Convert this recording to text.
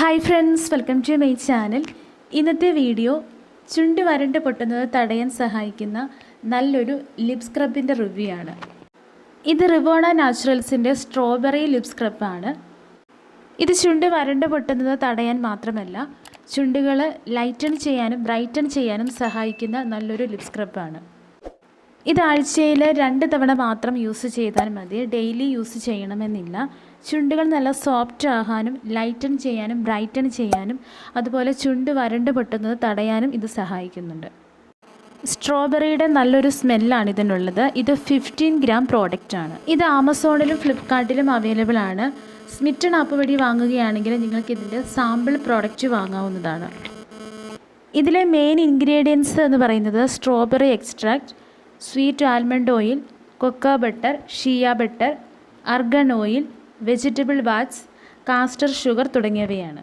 Hi friends, welcome to my channel. ഇന്നത്തെ video ചുണ്ട് വരണ്ട് പൊട്ടുന്നത് തടയാൻ സഹായിക്കുന്ന നല്ലൊരു ലിപ് സ്ക്രബിൻ്റെ റിവ്യൂ ആണ്. ഇത് റിവോണ നാച്ചുറൽസിൻ്റെ സ്ട്രോബെറി ലിപ് സ്ക്രബാണ്. ഇത് ചുണ്ട് വരണ്ട് പൊട്ടുന്നത് തടയാൻ മാത്രമല്ല, ചുണ്ടുകൾ ലൈറ്റൺ ചെയ്യാനും ബ്രൈറ്റൺ ചെയ്യാനും സഹായിക്കുന്ന നല്ലൊരു ലിപ് സ്ക്രബാണ്. ഇത് ആഴ്ചയിൽ 2 തവണ മാത്രം യൂസ് ചെയ്താൽ മതി. ഡെയിലി യൂസ് ചെയ്യണമെന്നില്ല. ചുണ്ടുകൾ നല്ല സോഫ്റ്റ് ആകാനും ലൈറ്റൺ ചെയ്യാനും ബ്രൈറ്റൺ ചെയ്യാനും അതുപോലെ ചുണ്ട് വരണ്ട് പൊട്ടുന്നത് തടയാനും ഇത് സഹായിക്കുന്നുണ്ട്. സ്ട്രോബെറിയുടെ നല്ലൊരു സ്മെല്ലാണ് ഇതിനുള്ളത്. ഇത് 15 ഗ്രാം പ്രോഡക്റ്റാണ്. ഇത് ആമസോണിലും ഫ്ലിപ്കാർട്ടിലും അവൈലബിൾ ആണ്. സ്മിറ്റൺ ആപ്പ് വഴി വാങ്ങുകയാണെങ്കിൽ നിങ്ങൾക്ക് ഇതിൻ്റെ സാമ്പിൾ പ്രോഡക്റ്റ് വാങ്ങാവുന്നതാണ്. ഇതിലെ മെയിൻ ഇൻഗ്രീഡിയൻസ് എന്ന് പറയുന്നത് strawberry extract, sweet almond oil, cocoa butter, shea butter, argan oil, vegetable wax, castor sugar തുടങ്ങിയവയാണ്.